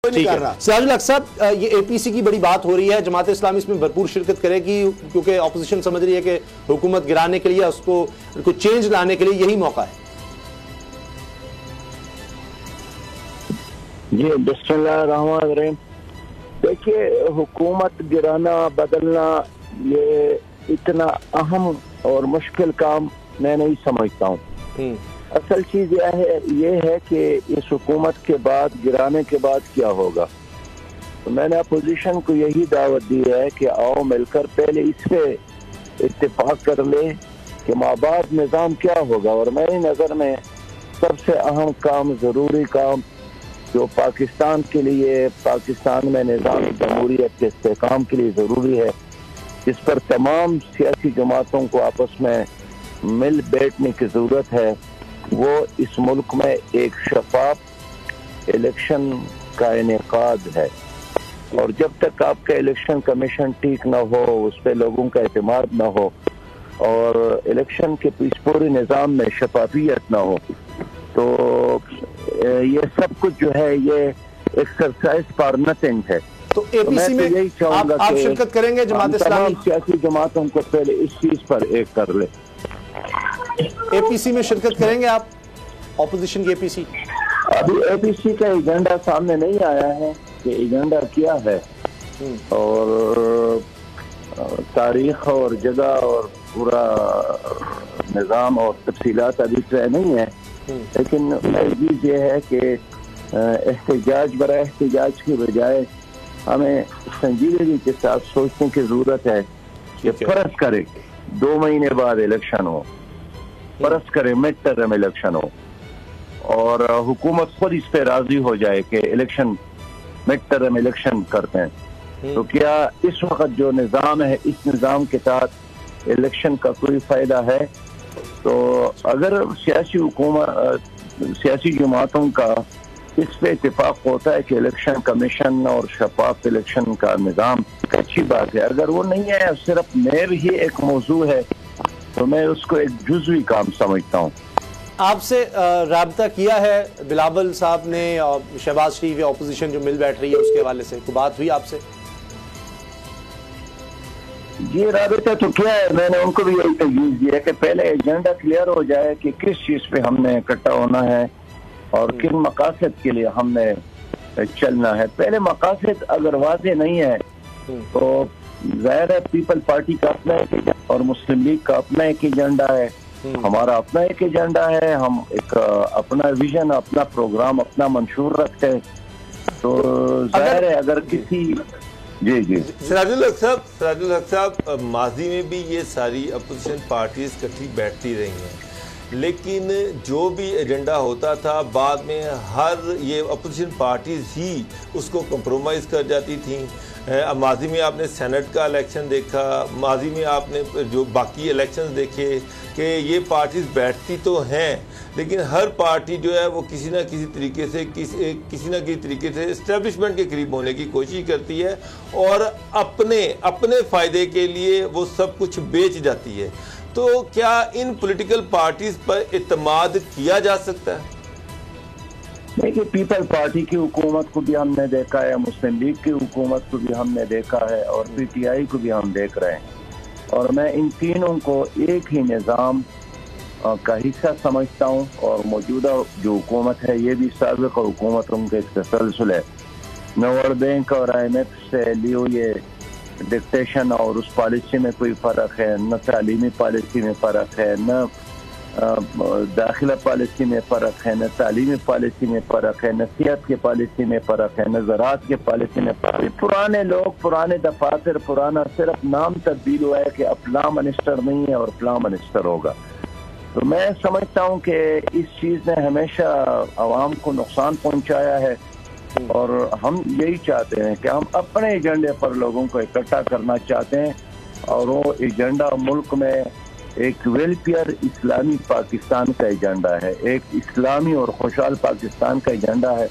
سراج الحق صاحب، یہ اے پی سی کی بڑی بات ہو رہی ہے، جماعت اسلامی اس میں بھرپور شرکت کرے گی کیونکہ اپوزیشن سمجھ رہی ہے کہ حکومت گرانے کے لیے، اس کو چینج لانے کے لیے یہی موقع ہے۔ جی بسم اللہ الرحمن الرحیم۔ دیکھیے، حکومت گرانا بدلنا یہ اتنا اہم اور مشکل کام میں نہیں سمجھتا ہوں۔ اصل چیز یہ ہے کہ اس حکومت کے بعد، گرانے کے بعد کیا ہوگا۔ تو میں نے اپوزیشن کو یہی دعوت دی ہے کہ آؤ مل کر پہلے اس پہ اتفاق کر لیں کہ مابعد نظام کیا ہوگا، اور میری نظر میں سب سے اہم کام، ضروری کام جو پاکستان کے لیے، پاکستان میں نظام جمہوریت کے استحکام کے لیے ضروری ہے، جس پر تمام سیاسی جماعتوں کو آپس میں مل بیٹھنے کی ضرورت ہے، وہ اس ملک میں ایک شفاف الیکشن کا انعقاد ہے۔ اور جب تک آپ کا الیکشن کمیشن ٹھیک نہ ہو، اس پہ لوگوں کا اعتماد نہ ہو، اور الیکشن کے اس پورے نظام میں شفافیت نہ ہو، تو یہ سب کچھ جو ہے یہ ایکسرسائز فار نتھنگ ہے۔ تو اے پی سی میں یہی چاہوں گا آپ شرکت کریں گے؟ جماعت اسلامی تمام سیاسی جماعتوں کو پہلے اس چیز پر ایک کر لے۔ اے پی سی میں شرکت کریں گے آپ، اپوزیشن کی اے پی سی؟ ابھی اے پی سی کا ایجنڈا سامنے نہیں آیا ہے کہ ایجنڈا کیا ہے، اور تاریخ اور جگہ اور پورا نظام اور تفصیلات ابھی طے نہیں ہے، لیکن چیز یہ ہے کہ احتجاج برائے احتجاج کی بجائے ہمیں سنجیدگی کے ساتھ سوچنے کی ضرورت ہے کہ فرض کرے 2 مہینے بعد الیکشن ہو، فرض کرے مڈ ٹرم الیکشن ہو، اور حکومت خود اس پہ راضی ہو جائے کہ الیکشن، مڈ ٹرم الیکشن کرتے ہیں، تو کیا اس وقت جو نظام ہے، اس نظام کے تحت الیکشن کا کوئی فائدہ ہے؟ تو اگر سیاسی جماعتوں کا اس پہ اتفاق ہوتا ہے کہ الیکشن کمیشن اور شفاف الیکشن کا نظام اچھی بات ہے، اگر وہ نہیں ہے، صرف میب ہی ایک موضوع ہے، تو میں اس کو ایک جزوی کام سمجھتا ہوں۔ آپ سے رابطہ کیا ہے بلاول صاحب نے، اور شہباز شریف یا اپوزیشن جو مل بیٹھ رہی ہے اس کے حوالے سے کوئی بات ہوئی آپ سے؟ جی رابطہ تو کیا ہے، میں نے ان کو بھی یہی تجویز دیا کہ پہلے ایجنڈا کلیئر ہو جائے کہ کس چیز پہ ہم نے اکٹھا ہونا ہے اور کن مقاصد کے لیے ہم نے چلنا ہے۔ پہلے مقاصد اگر واضح نہیں ہے تو ظاہر ہے پیپل پارٹی کا اپنا ایک اور مسلم لیگ کا اپنا ایک ایجنڈا ہے، ہمارا اپنا ایک ایجنڈا ہے، ہم ایک اپنا ویژن، اپنا پروگرام، اپنا منشور رکھتے ہیں، تو ظاہر ہے اگر کسی جی سراج الحق صاحب، ماضی میں بھی یہ ساری اپوزیشن پارٹیز کٹھی بیٹھتی رہی ہیں، لیکن جو بھی ایجنڈا ہوتا تھا بعد میں ہر یہ اپوزیشن پارٹیز ہی اس کو کمپرومائز کر جاتی تھیں۔ ماضی میں آپ نے سینٹ کا الیکشن دیکھا، ماضی میں آپ نے جو باقی الیکشنز دیکھے کہ یہ پارٹیز بیٹھتی تو ہیں، لیکن ہر پارٹی جو ہے وہ کسی نہ کسی طریقے سے اسٹیبلشمنٹ کے قریب ہونے کی کوشش کرتی ہے، اور اپنے فائدے کے لیے وہ سب کچھ بیچ جاتی ہے۔ تو کیا ان پولیٹیکل پارٹیز پر اعتماد کیا جا سکتا ہے؟ دیکھیے، پیپل پارٹی کی حکومت کو بھی ہم نے دیکھا ہے، مسلم لیگ کی حکومت کو بھی ہم نے دیکھا ہے، اور پی ٹی آئی کو بھی ہم دیکھ رہے ہیں، اور میں ان تینوں کو ایک ہی نظام کا حصہ سمجھتا ہوں، اور موجودہ جو حکومت ہے یہ بھی سابق حکومتوں کا ایک تسلسل ہے۔ نہ ورلڈ بینک اور آئی ایم ایف سے لیو یہ ڈکٹیشن اور اس پالیسی میں کوئی فرق ہے، نہ تعلیمی پالیسی میں فرق ہے، نہ داخلہ پالیسی میں فرق ہے، نہ تعلیمی پالیسی میں فرق ہے، نہ صحت کی پالیسی میں فرق ہے، نہ زراعت کی پالیسی میں فرق ہے۔ پرانے لوگ، پرانے دفاتر، پرانا صرف نام تبدیل ہوا ہے کہ اب فلاں منسٹر نہیں ہے اور فلاں منسٹر ہوگا۔ تو میں سمجھتا ہوں کہ اس چیز نے ہمیشہ عوام کو نقصان پہنچایا ہے، اور ہم یہی چاہتے ہیں کہ ہم اپنے ایجنڈے پر لوگوں کو اکٹھا کرنا چاہتے ہیں، اور وہ ایجنڈا ملک میں ایک ویلفیئر اسلامی پاکستان کا ایجنڈا ہے، ایک اسلامی اور خوشحال پاکستان کا ایجنڈا ہے،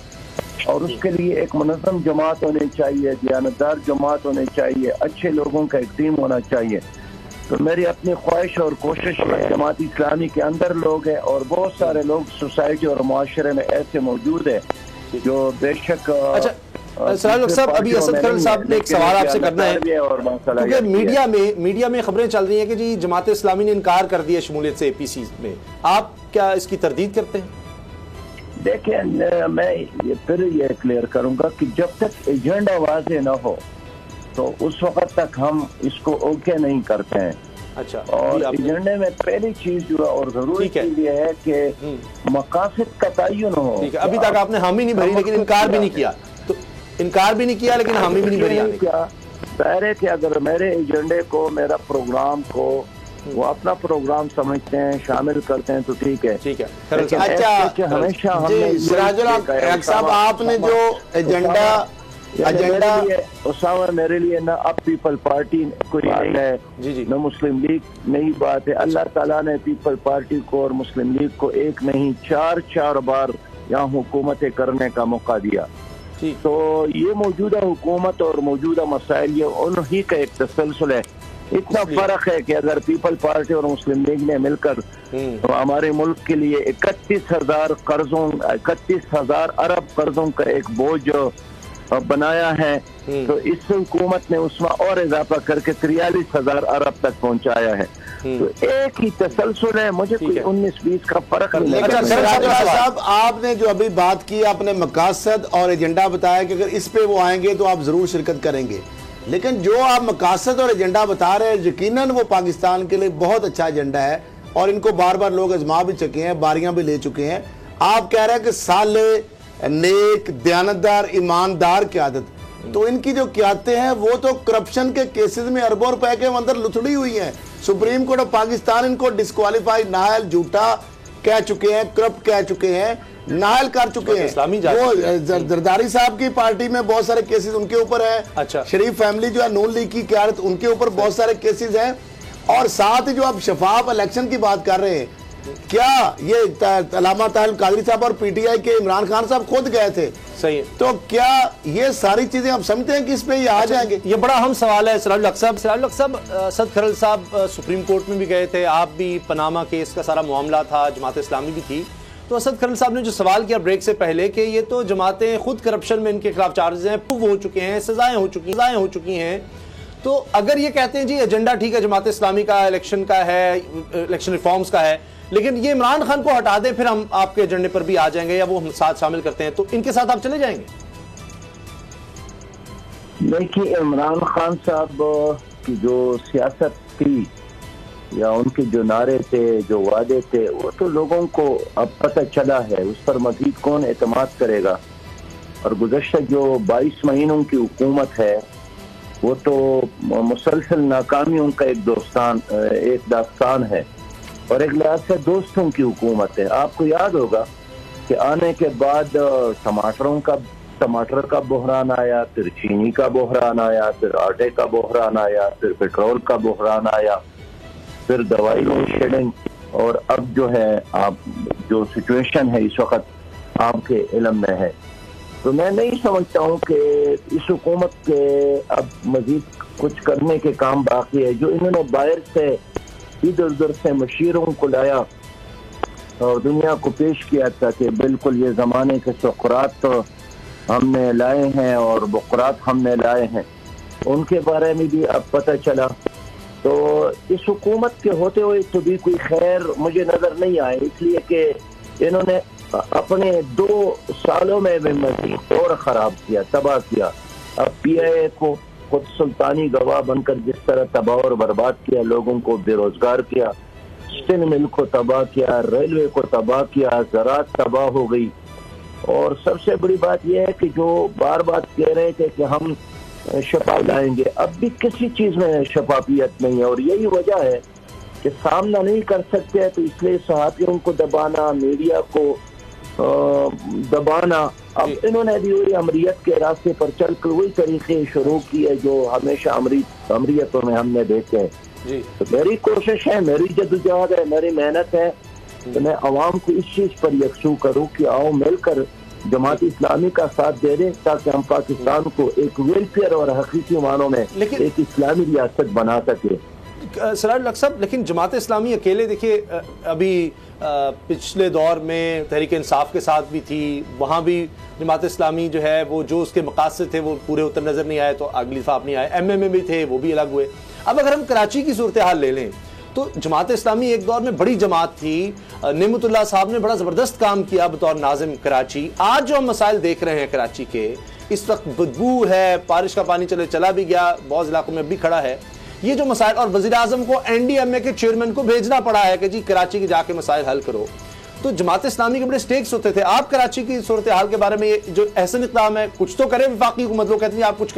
اور اس کے لیے ایک منظم جماعت ہونی چاہیے، دیانتدار جماعت ہونی چاہیے، اچھے لوگوں کا ایک ٹیم ہونا چاہیے۔ تو میری اپنی خواہش اور کوشش ہے، جماعت اسلامی کے اندر لوگ ہیں، اور بہت سارے لوگ سوسائٹی اور معاشرے میں ایسے موجود ہیں جو بے شک سراج الحق صاحب، ابھی اسد خلیل صاحب نے ایک سوال آپ سے کرنا ہے، کیونکہ میڈیا میں خبریں چل رہی ہیں کہ جی جماعت اسلامی نے انکار کر دیا شمولیت سے اے پی سی میں، آپ کیا اس کی تردید کرتے ہیں؟ دیکھیں میں پھر یہ کلیئر کروں گا کہ جب تک ایجنڈا واضح نہ ہو تو اس وقت تک ہم اس کو اوکے نہیں کرتے ہیں۔ اچھا، اور ایجنڈے میں پہلی چیز جو ہے اور ضروری چیز یہ ہے کہ مقاصد کا تعین ہو۔ ابھی تک آپ نے حامی نہیں بھری لیکن انکار بھی نہیں کیا، تو انکار بھی نہیں کیا لیکن حامی بھی نہیں بھری کیا۔ ظاہر ہے کہ اگر میرے ایجنڈے کو، میرا پروگرام کو وہ اپنا پروگرام سمجھتے ہیں، شامل کرتے ہیں تو ٹھیک ہے۔ اچھا ہمیشہ سراج الحق صاحب، آپ نے جو ایجنڈا اسامہ، میرے لیے نہ اب پیپل پارٹی کوئی ہے نہ مسلم لیگ نئی بات ہے۔ اللہ تعالیٰ نے پیپل پارٹی کو اور مسلم لیگ کو ایک نہیں چار بار یہاں حکومتیں کرنے کا موقع دیا، تو یہ موجودہ حکومت اور موجودہ مسائل یہ انہی کا ایک تسلسل ہے۔ اتنا فرق ہے کہ اگر پیپل پارٹی اور مسلم لیگ نے مل کر ہمارے ملک کے لیے 31,000 ارب قرضوں کا ایک بوجھ بنایا ہے، تو اس حکومت نے اس میں اور اضافہ کر کے 43,000 ارب تک پہنچایا ہے۔ تو ایک ہی تسلسل ہے، مجھے کوئی 19-20 کا فرق نہیں لگا۔ سراج الحق صاحب، آپ نے جو ابھی بات کی، اپنے مقاصد اور ایجنڈا بتایا کہ اگر اس پہ وہ آئیں گے تو آپ ضرور شرکت کریں گے، لیکن جو آپ مقاصد اور ایجنڈا بتا رہے ہیں یقیناً وہ پاکستان کے لیے بہت اچھا ایجنڈا ہے اور ان کو بار بار لوگ آزما بھی چکے ہیں، باریاں بھی لے چکے ہیں۔ آپ کہہ رہے ہیں کہ صالح، نیک، دیانتدار، ایماندار قیادت، تو ان کی جو قیادتیں ہیں وہ تو کرپشن کے کیسز میں اربوں روپے کے اندر لتھڑی ہوئی ہیں۔ سپریم کورٹ آف پاکستان ان کو ڈسکوالیفائی، نااہل، جھوٹا کہہ چکے ہیں، کرپٹ کہہ چکے ہیں، نااہل کر چکے ہیں۔ وہ زرداری صاحب کی پارٹی میں بہت سارے کیسز ان کے اوپر ہیں، شریف فیملی جو ہے نون لیگ کی قیادت ان کے اوپر بہت سارے کیسز ہیں، اور ساتھ جو آپ شفاف الیکشن کی بات کر رہے ہیں، کیا یہ علامہ طاہر القادری صاحب اور پی ٹی آئی کے عمران خان صاحب خود گئے تھے؟ صحیح، تو کیا یہ ساری چیزیں آپ سمجھتے ہیں کہ اس پہ یہ آ جائیں گے؟ یہ بڑا اہم سوال ہے سراج الحق صاحب۔ سراج الحق صاحب، اسد خلیل صاحب سپریم کورٹ میں بھی گئے تھے، آپ بھی، پاناما کیس کا سارا معاملہ تھا، جماعت اسلامی بھی تھی، تو اسد خلیل صاحب نے جو سوال کیا بریک سے پہلے کہ یہ تو جماعتیں خود کرپشن میں ان کے خلاف چارجز ہیں، پروو ہو چکے ہیں، سزائیں ہو چکی ہیں، تو اگر یہ کہتے ہیں جی ایجنڈا ٹھیک ہے جماعت اسلامی کا، الیکشن کا ہے، الیکشن ریفارمز کا ہے، لیکن یہ عمران خان کو ہٹا دیں پھر ہم آپ کے ایجنڈے پر بھی آ جائیں گے یا وہ ہم ساتھ شامل کرتے ہیں، تو ان کے ساتھ آپ چلے جائیں گے؟ دیکھیے، عمران خان صاحب کی جو سیاست تھی یا ان کے جو نعرے تھے، جو وعدے تھے، وہ تو لوگوں کو اب پتہ چلا ہے، اس پر مزید کون اعتماد کرے گا۔ اور گزشتہ جو 22 مہینوں کی حکومت ہے وہ تو مسلسل ناکامیوں کا ایک داستان ہے، اور ایک لحاظ سے دوستوں کی حکومت ہے۔ آپ کو یاد ہوگا کہ آنے کے بعد ٹماٹر کا بحران آیا، پھر چینی کا بحران آیا، پھر آٹے کا بحران آیا، پھر پیٹرول کا بحران آیا، پھر دوائی لوڈ شیڈنگ، اور اب جو ہے آپ جو سچویشن ہے اس وقت آپ کے علم میں ہے۔ تو میں نہیں سمجھتا ہوں کہ اس حکومت کے اب مزید کچھ کرنے کے کام باقی ہے۔ جو انہوں نے باہر سے ادھر ادھر سے مشیروں کو لایا اور دنیا کو پیش کیا تھا کہ بالکل یہ زمانے کے سقراط ہم نے لائے ہیں اور بقراط ہم نے لائے ہیں، ان کے بارے میں بھی اب پتہ چلا۔ تو اس حکومت کے ہوتے ہوئے تو بھی کوئی خیر مجھے نظر نہیں آئے، اس لیے کہ انہوں نے اپنے 2 سالوں میں بھی مزید اور خراب کیا، تباہ کیا۔ اب پی آئی اے کو خود سلطانی گواہ بن کر جس طرح تباہ اور برباد کیا، لوگوں کو بے روزگار کیا، اسٹیل مل کو تباہ کیا، ریلوے کو تباہ کیا، زراعت تباہ ہو گئی، اور سب سے بڑی بات یہ ہے کہ جو بار بار کہہ رہے تھے کہ ہم شفاف لائیں گے، اب بھی کسی چیز میں شفافیت نہیں ہے، اور یہی وجہ ہے کہ سامنا نہیں کر سکتے، تو اس لیے صحافیوں کو دبانا، میڈیا کو دبانا۔ اب انہوں نے بھی وہی امریت کے راستے پر چل کر وہی طریقے شروع کیے جو ہمیشہ امریتوں میں ہم نے دیکھے ہیں۔ تو میری کوشش ہے، میری جدوجہد ہے، میری محنت ہے کہ میں عوام کو اس چیز پر یکسو کروں کہ آؤ مل کر جماعت اسلامی کا ساتھ دے دیں تاکہ ہم پاکستان کو ایک ویلفیئر اور حقیقی معنوں میں ایک اسلامی ریاست بنا سکے۔ سراج الحق صاحب، لیکن جماعت اسلامی اکیلے، دیکھیے ابھی پچھلے دور میں تحریک انصاف کے ساتھ بھی تھی، وہاں بھی جماعت اسلامی جو ہے وہ جو اس کے مقاصد تھے وہ پورے اتر نظر نہیں آئے تو اگلی دفعہ آپ نہیں آئے، ایم ایم اے بھی تھے وہ بھی الگ ہوئے۔ اب اگر ہم کراچی کی صورتحال لے لیں تو جماعت اسلامی ایک دور میں بڑی جماعت تھی، نعمت اللہ صاحب نے بڑا زبردست کام کیا بطور ناظم کراچی۔ آج جو ہم مسائل دیکھ رہے ہیں کراچی کے، اس وقت بدبو ہے، بارش کا پانی چلا بھی گیا، بعض علاقوں میں اب بھی کھڑا ہے، یہ جو مسائل، اور وزیر اعظم کو این ڈی ایم اے کے چیئرمین کو بھیجنا پڑا ہے کہ جی کراچی کے جا کے مسائل حل کرو۔ تو جماعت اسلامی کے بڑے سٹیکس ہوتے تھے۔ آپ کراچی کی صورتحال کے بارے میں یہ جو احسن اقدام ہے، کچھ تو کرے وفاقی حکومت، لوگ کہتے ہیں آپ کچھ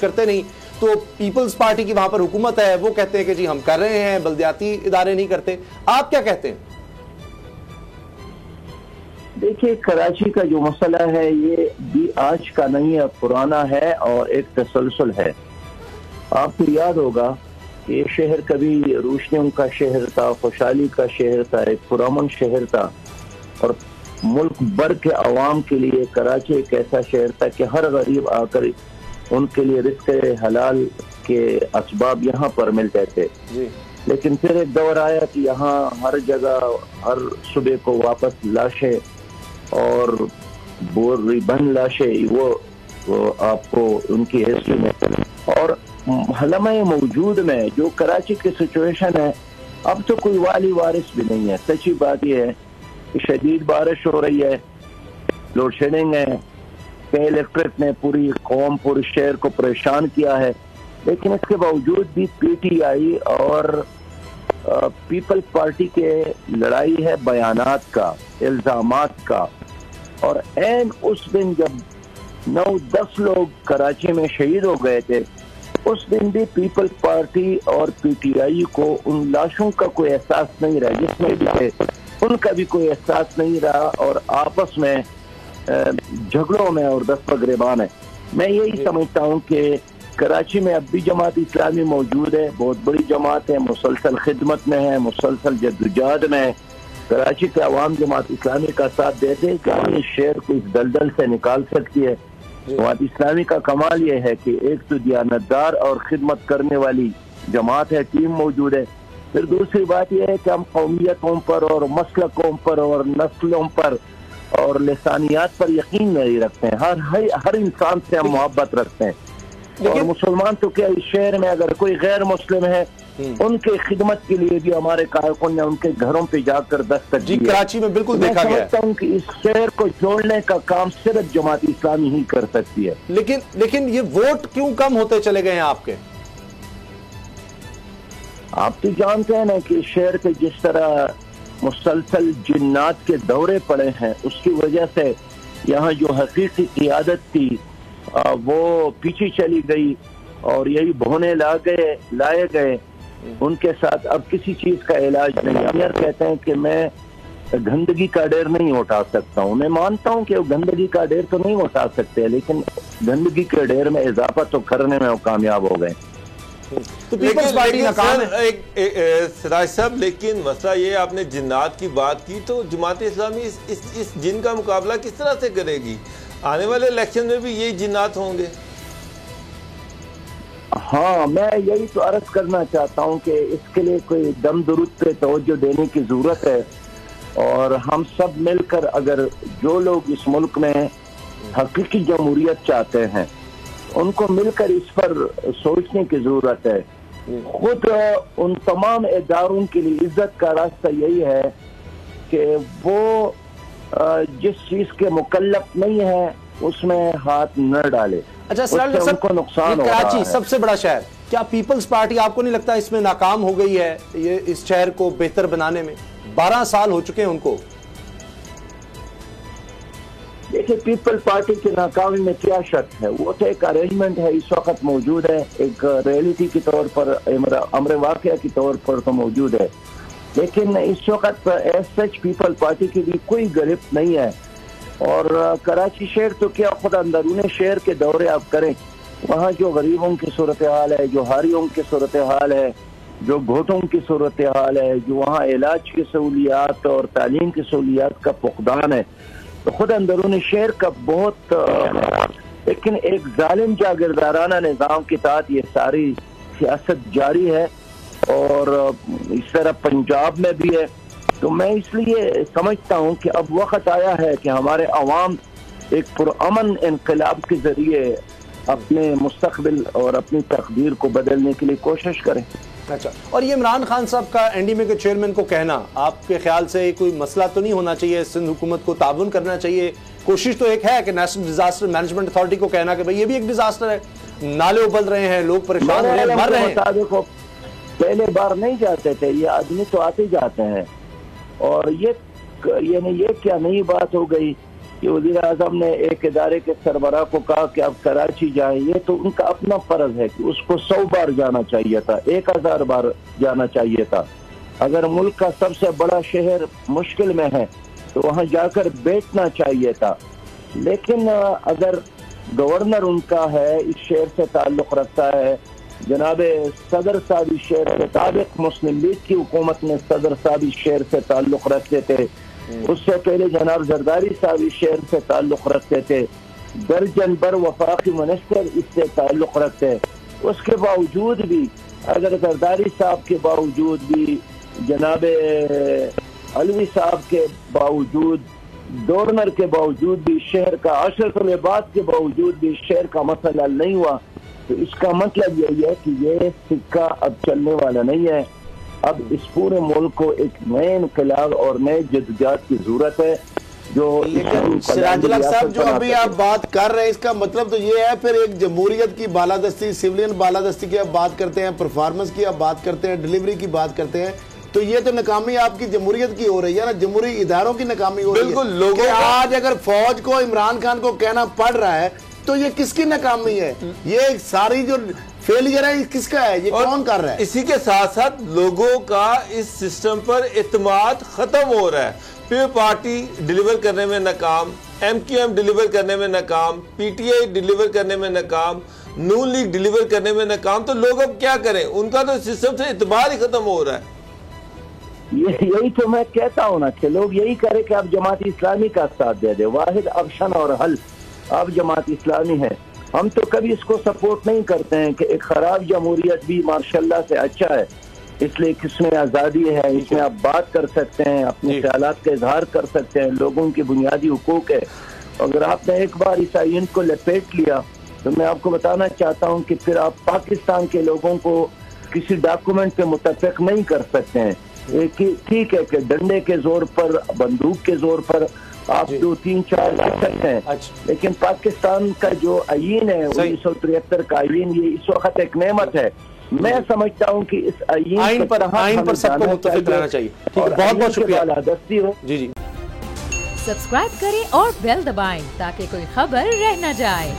کرتے نہیں، تو پیپلز پارٹی کی وہاں پر حکومت ہے، وہ کہتے ہیں کہ جی ہم کر رہے ہیں، بلدیاتی ادارے نہیں کرتے۔ آپ کیا کہتے ہیں؟ دیکھیے کراچی کا جو مسئلہ ہے یہ بھی آج کا نہیں ہے، پرانا ہے اور ایک تسلسل ہے۔ آپ کو یاد ہوگا کہ یہ شہر کبھی روشنیوں کا شہر تھا، خوشحالی کا شہر تھا، ایک پرامن شہر تھا، اور ملک بھر کے عوام کے لیے کراچی ایک ایسا شہر تھا کہ ہر غریب آ کر ان کے لیے رزق حلال کے اسباب یہاں پر ملتے تھے۔ لیکن پھر ایک دور آیا کہ یہاں ہر جگہ ہر صبح کو واپس لاشیں اور بوری بند لاشیں وہ آپ کو ان کی ہسٹری میں، اور لمحہ موجود میں جو کراچی کی سچویشن ہے، اب تو کوئی والی وارث بھی نہیں ہے۔ سچی بات یہ ہے کہ شدید بارش ہو رہی ہے، لوڈ شیڈنگ ہے، الیکٹرک نے پوری قوم پورے شہر کو پریشان کیا ہے، لیکن اس کے باوجود بھی پی ٹی آئی اور پیپل پارٹی کے لڑائی ہے بیانات کا، الزامات کا، اور این اس دن جب 9-10 لوگ کراچی میں شہید ہو گئے تھے، اس دن بھی پیپل پارٹی اور پی ٹی آئی کو ان لاشوں کا کوئی احساس نہیں رہا، جس میں بھی تھے ان کا بھی کوئی احساس نہیں رہا، اور آپس میں جھگڑوں میں اور دست گریبان ہے۔ میں یہی سمجھتا ہوں کہ کراچی میں اب بھی جماعت اسلامی موجود ہے، بہت بڑی جماعت ہے، مسلسل خدمت میں ہے، مسلسل جدوجہد میں ہے۔ کراچی کے عوام جماعت اسلامی کا ساتھ دیتے ہیں کہ ہم اس شہر کو اس دلدل سے نکال سکتی ہے۔ جماعت اسلامی کا کمال یہ ہے کہ ایک تو دیانتدار اور خدمت کرنے والی جماعت ہے، ٹیم موجود ہے۔ پھر دوسری بات یہ ہے کہ ہم قومیتوں پر اور مسلکوں پر اور نسلوں پر اور لسانیات پر یقین نہیں رکھتے ہیں، ہر انسان سے ہم محبت رکھتے ہیں، اور مسلمان تو کیا اس شہر میں اگر کوئی غیر مسلم ہے ان کے خدمت کے لیے بھی ہمارے کارکن نے ان کے گھروں پہ جا کر دستک دی۔ کراچی میں بالکل دیکھا گیا ہے۔ میں سمجھتا ہوں کہ اس شہر کو جوڑنے کا کام صرف جماعت اسلامی ہی کر سکتی ہے۔ لیکن یہ ووٹ کیوں کم ہوتے چلے گئے ہیں آپ کے؟ آپ تو جانتے ہیں نا کہ شہر کے جس طرح مسلسل جنات کے دورے پڑے ہیں، اس کی وجہ سے یہاں جو حقیقی قیادت تھی وہ پیچھے چلی گئی، اور یہی بہونے لائے گئے، ان کے ساتھ اب کسی چیز کا علاج نہیں۔ امیر کہتے ہیں کہ میں گندگی کا ڈیر نہیں اٹھا سکتا ہوں، میں مانتا ہوں کہ وہ گندگی کا ڈیر تو نہیں اٹھا سکتے، لیکن گندگی کے ڈیر میں اضافہ تو کرنے میں وہ کامیاب ہو گئے۔ تو پیپلز پارٹی ناکام ہے۔ سراج صاحب، لیکن مسئلہ یہ، آپ نے جنات کی بات کی، تو جماعت اسلامی اس جن کا مقابلہ کس طرح سے کرے گی؟ آنے والے الیکشن میں بھی یہی جنات ہوں گے؟ ہاں، میں یہی تو عرض کرنا چاہتا ہوں کہ اس کے لیے کوئی دم درود پہ توجہ دینے کی ضرورت ہے، اور ہم سب مل کر اگر جو لوگ اس ملک میں حقیقی جمہوریت چاہتے ہیں ان کو مل کر اس پر سوچنے کی ضرورت ہے۔ خود ان تمام اداروں کے لیے عزت کا راستہ یہی ہے کہ وہ جس چیز کے مکلف نہیں ہے اس میں ہاتھ نہ ڈالے۔ اچھا سراج صاحب، کو نقصان ہو رہا ہے۔ کراچی سب سے بڑا شہر، کیا پیپلز پارٹی آپ کو نہیں لگتا اس میں ناکام ہو گئی ہے، یہ اس شہر کو بہتر بنانے میں؟ 12 سال ہو چکے ہیں ان کو۔ دیکھیں، پیپل پارٹی کی ناکامی میں کیا شک ہے، وہ تو ایک ارینجمنٹ ہے، اس وقت موجود ہے، ایک ریئلٹی کے طور پر، امر واقعہ کے طور پر تو موجود ہے، لیکن اس وقت ایز سچ پیپل پارٹی کی بھی کوئی گرفت نہیں ہے۔ اور کراچی شہر تو کیا، خود اندرون شہر کے دورے آپ کریں، وہاں جو غریبوں کی صورتحال ہے، جو ہاریوں کی صورتحال ہے، جو گھوٹوں کی صورتحال ہے، جو وہاں علاج کی سہولیات اور تعلیم کی سہولیات کا فقدان ہے، تو خود اندرون شہر کا بہت، لیکن ایک ظالم جاگیردارانہ نظام کے تحت یہ ساری سیاست جاری ہے، اور اس طرح پنجاب میں بھی ہے۔ تو میں اس لیے سمجھتا ہوں کہ اب وقت آیا ہے کہ ہمارے عوام ایک پرامن انقلاب کے ذریعے اپنے مستقبل اور اپنی تقدیر کو بدلنے کے لیے کوشش کریں. اچھا، اور یہ عمران خان صاحب کا این ڈی ایم اے کے چیئرمین کو کہنا، آپ کے خیال سے کوئی مسئلہ تو نہیں ہونا چاہیے؟ سندھ حکومت کو تعاون کرنا چاہیے. کوشش تو ایک ہے کہ نیشنل ڈیزاسٹر مینجمنٹ اتھارٹی کو کہنا کہ بھئی یہ بھی ایک ڈیزاسٹر ہے، نالے ابل رہے ہیں، لوگ پریشان ہو رہے ہیں، مر رہے ہیں. پہلے بار نہیں جاتے تھے، یہ آدمی تو آتے جاتے ہیں. اور یہ کیا نئی بات ہو گئی کہ وزیر اعظم نے ایک ادارے کے سربراہ کو کہا کہ اب کراچی جائیں؟ یہ تو ان کا اپنا فرض ہے کہ اس کو 100 بار جانا چاہیے تھا، 1000 بار جانا چاہیے تھا. اگر ملک کا سب سے بڑا شہر مشکل میں ہے تو وہاں جا کر بیٹھنا چاہیے تھا. لیکن اگر گورنر ان کا ہے، اس شہر سے تعلق رکھتا ہے، جناب صدر صاحب اس شہر سے، سابق مسلم لیگ کی حکومت میں صدر صاحب اس شہر سے تعلق رکھتے تھے، اس سے پہلے جناب زرداری صاحب اس شہر سے تعلق رکھتے تھے، درجن بر وفاقی منسٹر اس سے تعلق رکھتے ہیں. اس کے باوجود بھی، اگر زرداری صاحب کے باوجود بھی، جناب علوی صاحب کے باوجود، گورنر کے باوجود بھی، شہر کا 10 طلبات کے باوجود بھی شہر کا مسئلہ حل نہیں ہوا، تو اس کا مطلب یہی ہے کہ یہ سکہ اب چلنے والا نہیں ہے. اب اس پورے ملک کو ایک نئے انقلاب اور نئے جدوجہد کی ضرورت ہے. جو سراج الحق صاحب جو ابھی آپ بات کر رہے ہیں، اس کا مطلب تو یہ ہے پھر ایک جمہوریت کی بالادستی، سویلین بالادستی کی آپ بات کرتے ہیں، پرفارمنس کی آپ بات کرتے ہیں، ڈیلیوری کی بات کرتے ہیں، تو یہ تو ناکامی آپ کی جمہوریت کی ہو رہی ہے نا، جمہوری اداروں کی ناکامی ہو رہی ہے. بالکل، کہ آج اگر فوج کو عمران خان کو کہنا پڑ رہا ہے تو یہ کس کی ناکامی ہے؟ یہ ساری جو فیلئر ہے کس کا ہے؟ یہ کون کر رہا ہے؟ اسی کے ساتھ ساتھ لوگوں کا اس سسٹم پر اعتماد ختم ہو رہا ہے. پھر پارٹی ڈیلیور کرنے میں ناکام، ایم کیو ایم ڈیلیور کرنے میں ناکام، پی ٹی آئی ڈیلیور کرنے میں ناکام، نون لیگ ڈیلیور کرنے میں ناکام، تو لوگ اب کیا کریں؟ ان کا تو سسٹم سے اعتبار ہی ختم ہو رہا ہے. یہی تو میں کہتا ہوں نا کہ لوگ یہی کرے کہ آپ جماعت اسلامی کا ساتھ دے دے. واحد آپشن اور حل آپ جماعت اسلامی ہے. ہم تو کبھی اس کو سپورٹ نہیں کرتے ہیں کہ ایک خراب جمہوریت بھی ماشاءاللہ سے اچھا ہے، اس لیے کہ اس میں آزادی ہے، اس میں آپ بات کر سکتے ہیں، اپنے خیالات کا اظہار کر سکتے ہیں، لوگوں کی بنیادی حقوق ہے. اگر آپ نے ایک بار اس آئین کو لپیٹ لیا تو میں آپ کو بتانا چاہتا ہوں کہ پھر آپ پاکستان کے لوگوں کو کسی ڈاکومنٹ پہ متفق نہیں کر سکتے ہیں. ٹھیک ہے کہ ڈنڈے کے زور پر، بندوق کے زور پر آپ 2-3-4 لا سکتے ہیں، لیکن پاکستان کا جو آئین ہے 1973 کا آئین، یہ اس وقت ایک نعمت ہے. میں سمجھتا ہوں کہ اس آئین پر سب کو متفق رہنا چاہیے. بہت بہت شکریہ. جی سبسکرائب کریں اور بیل دبائیں تاکہ کوئی خبر رہ نہ جائے.